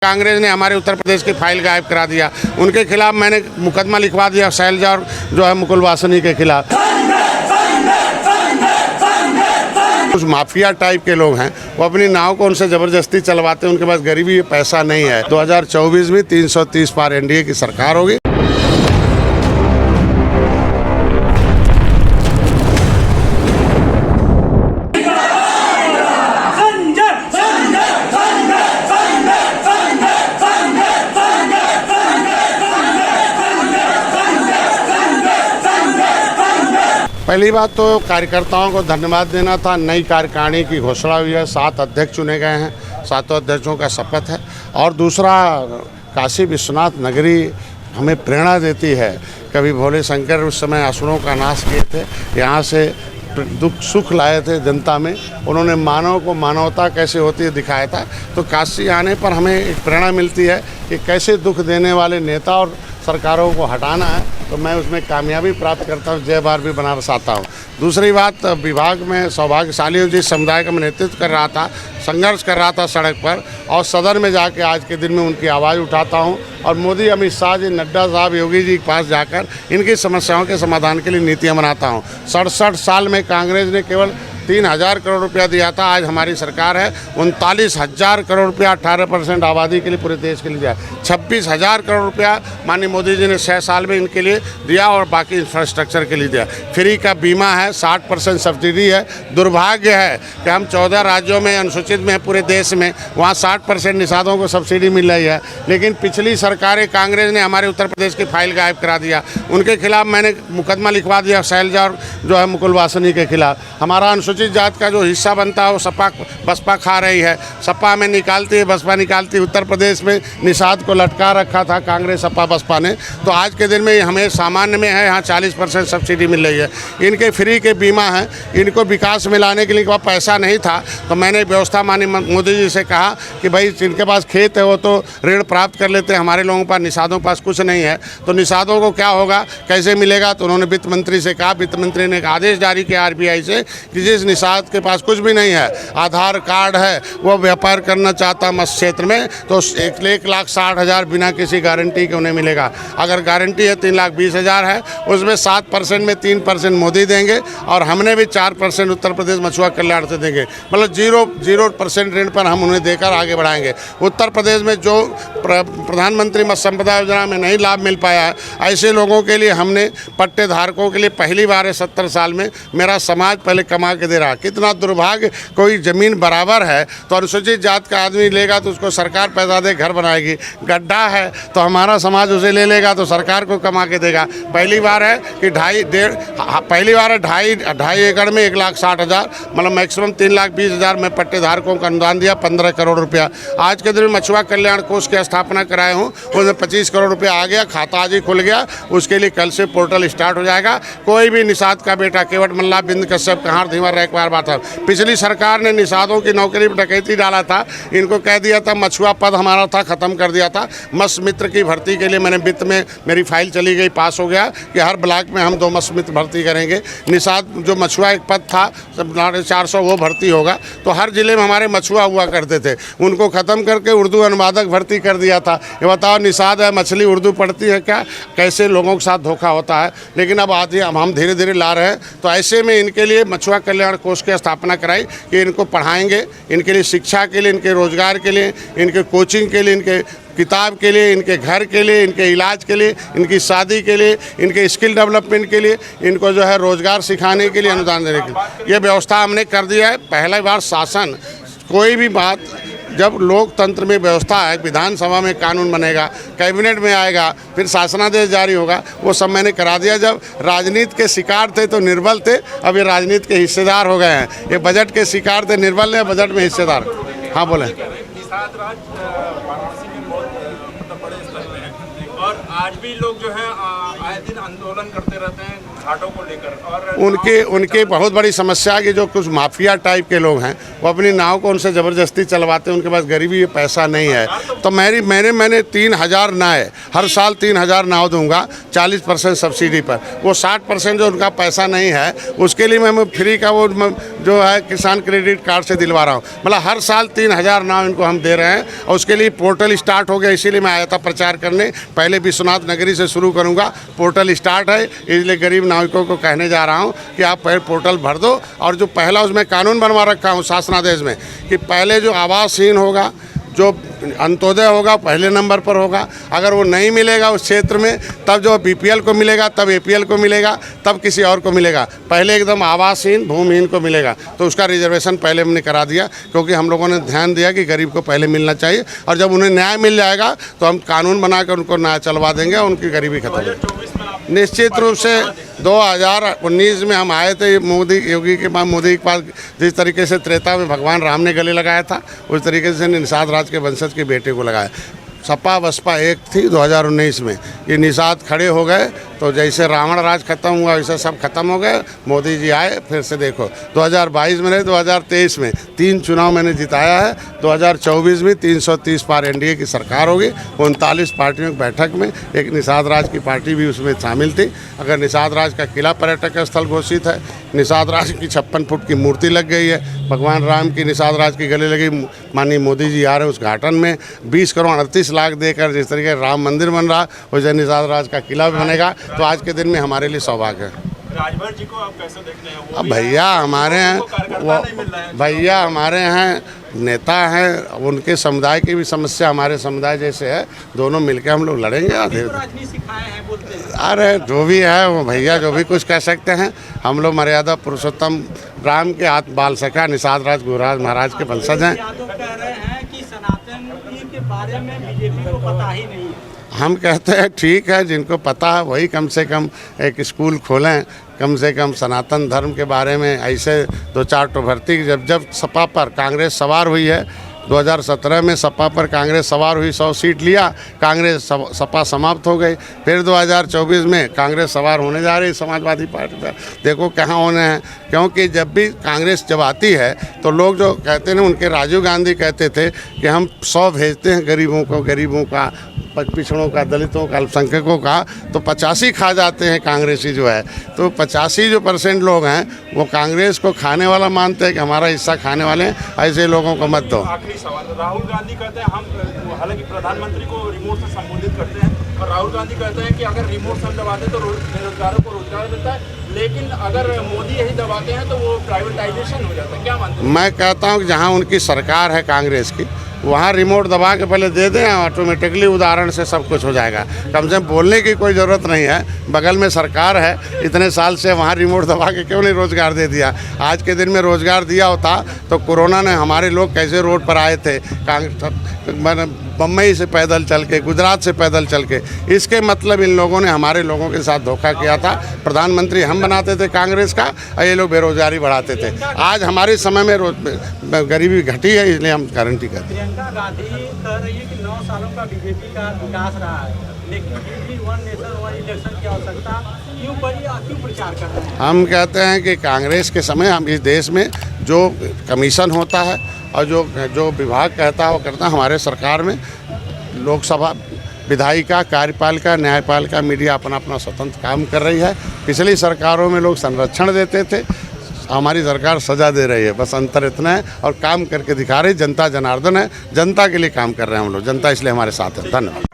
कांग्रेस ने हमारे उत्तर प्रदेश की फाइल गायब करा दिया। उनके खिलाफ मैंने मुकदमा लिखवा दिया शैलजा और जो है मुकुल वासनी के खिलाफ। कुछ माफिया टाइप के लोग हैं, वो अपनी नाव को उनसे ज़बरदस्ती चलवाते हैं। उनके पास गरीबी पैसा नहीं है। 2024 में 330 पार एनडीए की सरकार होगी। पहली बात तो कार्यकर्ताओं को धन्यवाद देना था। नई कार्यकारिणी की घोषणा हुई है, 7 अध्यक्ष चुने गए हैं, 7 अध्यक्षों का शपथ है। और दूसरा, काशी विश्वनाथ नगरी हमें प्रेरणा देती है। कभी भोले शंकर उस समय असुरों का नाश किए थे, यहाँ से दुख सुख लाए थे जनता में। उन्होंने मानव को मानवता कैसे होती है दिखाया था। तो काशी आने पर हमें एक प्रेरणा मिलती है कि कैसे दुख देने वाले नेता और सरकारों को हटाना है। तो मैं उसमें कामयाबी प्राप्त करता हूँ। जय बार भी बनारस आता हूँ। दूसरी बात, विभाग में सौभाग्यशाली जिस समुदाय का मैं नेतृत्व कर रहा था, संघर्ष कर रहा था सड़क पर, और सदन में जाके आज के दिन में उनकी आवाज़ उठाता हूँ। और मोदी, अमित शाह जी, नड्डा साहब, योगी जी के पास जाकर इनकी समस्याओं के समाधान के लिए नीतियाँ बनाता हूँ। 67 साल में कांग्रेस ने केवल 3000 करोड़ रुपया दिया था। आज हमारी सरकार है 39,000 करोड़ रुपया 18% आबादी के लिए पूरे देश के लिए दिया। 26,000 करोड़ रुपया माननीय मोदी जी ने 6 साल में इनके लिए दिया और बाकी इंफ्रास्ट्रक्चर के लिए दिया। फ्री का बीमा है, 60% सब्सिडी है। दुर्भाग्य है कि हम 14 राज्यों में अनुसूचित में पूरे देश में, वहाँ 60% निषादों को सब्सिडी मिल रही है। लेकिन पिछली सरकारें, कांग्रेस ने हमारे उत्तर प्रदेश की फाइल गायब करा दिया। उनके खिलाफ मैंने मुकदमा लिखवा दिया शैलजा और जो है मुकुल वासनी के खिलाफ। हमारा अनुसूचित जात का जो हिस्सा बनता है वो सपा बसपा खा रही है। सपा में निकालती है, बसपा निकालती है। उत्तर प्रदेश में निषाद को लटका रखा था कांग्रेस सपा बसपा ने। तो आज के दिन में हमें सामान्य में है, यहाँ 40% सब्सिडी मिल रही है। इनके फ्री के बीमा हैं। इनको विकास में लाने के लिए वहाँ पैसा नहीं था, तो मैंने व्यवस्था माननीय मोदी जी से कहा कि भाई जिनके पास खेत है वो तो ऋण प्राप्त कर लेते हैं, हमारे लोगों के पास, निषादों के पास कुछ नहीं है। तो निषादों को क्या होगा, कैसे मिलेगा? तो उन्होंने वित्त मंत्री से कहा। वित्त मंत्री ने एक आदेश जारी किया RBI से कि जिस निषाद के पास कुछ भी नहीं है, आधार कार्ड है, वो व्यापार करना चाहता मत्स्य क्षेत्र में, तो 1,60,000 बिना किसी गारंटी के उन्हें मिलेगा। अगर गारंटी है 3,20,000 है, उसमें 7% में 3% मोदी देंगे और हमने भी 4% उत्तर प्रदेश मछुआ कल्याण से देंगे। मतलब 0% ऋण पर हम उन्हें देकर आगे बढ़ाएंगे। उत्तर प्रदेश में जो प्रधानमंत्री मत्स्य संपदा योजना में नहीं लाभ मिल पाया है, ऐसे लोगों के लिए हमने पट्टे धारकों के लिए पहली बार है 70 साल में मेरा समाज पहले कमा के दे रहा। कितना दुर्भाग्य, कोई ज़मीन बराबर है तो अनुसूचित जात का आदमी लेगा तो उसको सरकार पैसा दे घर बनाएगी। गड्ढा है तो हमारा समाज उसे ले लेगा तो सरकार को कमा के देगा। पहली बार है कि ढाई एकड़ में 1,60,000, मतलब मैक्सिमम 3,20,000 में पट्टे धारकों का अनुदान दिया, 15 करोड़ रुपया। आज के दिन में मछुआ कल्याण कोष की स्थापना कराए हूँ, उसमें 25 करोड़ रुपया आ गया। खाता आज ही खुल गया। उसके लिए कल से पोर्टल स्टार्ट हो जाएगा। कोई भी निषाद का बेटा, केवट मल्ला, बिंद कश्यप, कहार धीवर एक बार बात है। पिछली सरकार ने निषादों की नौकरी पर डकैती डाला था। इनको कह दिया था, मछुआ पद हमारा था, ख़त्म कर दिया था। मत्स्य मित्र की भर्ती के लिए मैंने वित्त में मेरी फाइल चली गई, पास हो गया कि हर ब्लॉक में हम 2 मत्स्य मित्र भर्ती करेंगे। निषाद जो मछुआ एक पद था 450 वो भर्ती होगा। तो हर जिले में हमारे मछुआ हुआ करते थे, उनको ख़त्म करके उर्दू अनुवादक भर्ती कर दिया था। ये बताओ, निषाद है, मछली उर्दू पढ़ती है क्या? कैसे लोगों के साथ धोखा होता है। लेकिन अब हम धीरे धीरे ला रहे हैं। तो ऐसे में इनके लिए मछुआ कल्याण कोष की स्थापना कराई कि इनको पढ़ाएंगे, इनके लिए शिक्षा के लिए, इनके रोजगार के लिए, इनके कोचिंग के लिए, इनके किताब के लिए, इनके घर के लिए, इनके इलाज के लिए, इनकी शादी के लिए, इनके स्किल डेवलपमेंट के लिए, इनको जो है रोजगार सिखाने के लिए अनुदान देने के लिए ये व्यवस्था हमने कर दिया है। पहली बार शासन, कोई भी बात जब लोकतंत्र में व्यवस्था है, विधानसभा में कानून बनेगा, कैबिनेट में आएगा, फिर शासनादेश जारी होगा, वो सब मैंने करा दिया। जब राजनीति के शिकार थे तो निर्बल थे, अब ये राजनीति के हिस्सेदार हो गए हैं। ये बजट के शिकार थे, निर्बल ने, बजट में हिस्सेदार। हाँ बोले। और आज भी लोग जो है आए दिन आंदोलन करते रहते हैं। घाटों को लेकर। और उनकी बहुत बड़ी समस्या है कि जो कुछ माफिया टाइप के लोग हैं वो अपनी नाव को उनसे ज़बरदस्ती चलवाते हैं, उनके पास गरीबी पैसा नहीं है। तो मैंने 3,000 नाव हर साल 3,000 नाव दूंगा 40% सब्सिडी पर। वो 60% जो उनका पैसा नहीं है उसके लिए मैं फ्री का वो जो है किसान क्रेडिट कार्ड से दिलवा रहा हूँ। मतलब हर साल 3,000 नाव इनको हम दे रहे हैं और उसके लिए पोर्टल स्टार्ट हो गया, इसीलिए मैं आया था प्रचार करने। पहले विश्वनाथ नगरी से शुरू करूँगा, पोर्टल स्टार्ट है, इसलिए गरीब नाविकों को कहने जा रहा हूँ कि आप पहले पोर्टल भर दो। और जो पहला उसमें कानून बनवा रखा हूँ शासनादेश में कि पहले जो आवासहीन होगा, जो अंत्योदय होगा पहले नंबर पर होगा। अगर वो नहीं मिलेगा उस क्षेत्र में तब जो बीपीएल को मिलेगा, तब एपीएल को मिलेगा, तब किसी और को मिलेगा। पहले एकदम आवासहीन भूमिहीन को मिलेगा। तो उसका रिजर्वेशन पहले हमने करा दिया, क्योंकि हम लोगों ने ध्यान दिया कि गरीब को पहले मिलना चाहिए। और जब उन्हें न्याय मिल जाएगा तो हम कानून बनाकर उनको न्याय चलवा देंगे, उनकी गरीबी खत्म हो। निश्चित रूप से 2019 में हम आए थे मोदी के पास जिस तरीके से त्रेता में भगवान राम ने गले लगाया था, उस तरीके से निषाद राज के वंशज के बेटे को लगाया। सपा बसपा एक थी 2019 में, ये निषाद खड़े हो गए तो जैसे रावण राज खत्म हुआ वैसे सब खत्म हो गए। मोदी जी आए, फिर से देखो 2022 में नहीं 2023 में 3 चुनाव मैंने जिताया है। 2024 में 330 पार एनडीए की सरकार होगी। 39 पार्टियों की बैठक में एक निषाद राज की पार्टी भी उसमें शामिल थी। अगर निषाद राज का किला पर्यटक स्थल घोषित है, निषाद राज की 56 फुट की मूर्ति लग गई है, भगवान राम की निषाद राज की गले लगी, माननीय मोदी जी आ रहे हैं उस घाटन में 20 करोड़ 38 लाख देकर जिस तरीके राम मंदिर बन रहा वैसे निषाद राज का किला भी बनेगा। तो आज के दिन में हमारे लिए सौभाग्य है। राजभर जी को आप कैसे देखते हैं? अब भैया हमारे हैं, भैया हमारे हैं, नेता हैं, उनके समुदाय की भी समस्या हमारे समुदाय जैसे है, दोनों मिलकर हम लोग लड़ेंगे। अरे जो भी है वो भैया जो भी कुछ कह सकते हैं। हम लोग मर्यादा पुरुषोत्तम राम के हाथ बाल सका निषाद राज गुरुराज महाराज के वंशज हैं। बारे में बीजेपी को पता ही नहीं है। हम कहते हैं ठीक है, जिनको पता है वही कम से कम एक स्कूल खोलें, कम से कम सनातन धर्म के बारे में ऐसे 2-4 तो भर्ती। जब सपा पर कांग्रेस सवार हुई है 2017 में, सपा पर कांग्रेस सवार हुई, 100 सीट लिया, कांग्रेस सपा समाप्त हो गई। फिर 2024 में कांग्रेस सवार होने जा रही समाजवादी पार्टी पर। देखो कहाँ होने हैं, क्योंकि जब भी कांग्रेस जब आती है तो लोग जो कहते हैं, उनके राजीव गांधी कहते थे कि हम 100 भेजते हैं गरीबों का, पिछड़ों का, दलितों का, अल्पसंख्यकों का, तो 85 खा जाते हैं कांग्रेसी जो है। तो 85% लोग हैं वो कांग्रेस को खाने वाला मानते हैं कि हमारा हिस्सा खाने वाले हैं। ऐसे लोगों को मत दो। आखिरी सवाल, राहुल गांधी कहते हैं हम, हालांकि प्रधानमंत्री को रिमोट से संबोधित करते हैं, और राहुल गांधी कहते हैं कि अगर रिमोट से हम दबाते तो बेरोजगारों को रोजगार मिलता है, लेकिन अगर मोदी यही दबाते हैं तो वो प्राइवेटाइजेशन हो जाता है। क्या मानते हैं? मैं कहता हूँ कि जहाँ उनकी सरकार है कांग्रेस की, वहाँ रिमोट दबा के पहले दे दें, ऑटोमेटिकली उदाहरण से सब कुछ हो जाएगा। कम से कम बोलने की कोई ज़रूरत नहीं है, बगल में सरकार है, इतने साल से वहाँ रिमोट दबा के क्यों नहीं रोज़गार दे दिया? आज के दिन में रोज़गार दिया होता तो कोरोना ने हमारे लोग कैसे रोड पर आए थे, बम्बई से पैदल चल के, गुजरात से पैदल चल के। इसके मतलब इन लोगों ने हमारे लोगों के साथ धोखा किया था। प्रधानमंत्री हम बनाते थे कांग्रेस का, और ये लोग बेरोजगारी बढ़ाते थे। आज हमारे समय में गरीबी घटी है, इसलिए हम गारंटी करते हैं। प्रियंका गांधी कह रही है कि 9 सालों का बीजेपी का विकास रहा है, लेकिन फिर भी वन नेशन वन इलेक्शन की आवश्यकता क्यों पड़ी और क्यों प्रचार कर रहे हैं? हम कहते हैं कि कांग्रेस के समय हम इस देश में जो कमीशन होता है और जो विभाग कहता है वो करता है। हमारे सरकार में लोकसभा, विधायिका, कार्यपालिका, न्यायपालिका, मीडिया अपना स्वतंत्र काम कर रही है। पिछली सरकारों में लोग संरक्षण देते थे, हमारी सरकार सजा दे रही है, बस अंतर इतना है। और काम करके दिखा रही, जनता जनार्दन है, जनता के लिए काम कर रहे हैं हम लोग, जनता इसलिए हमारे साथ है। धन्यवाद।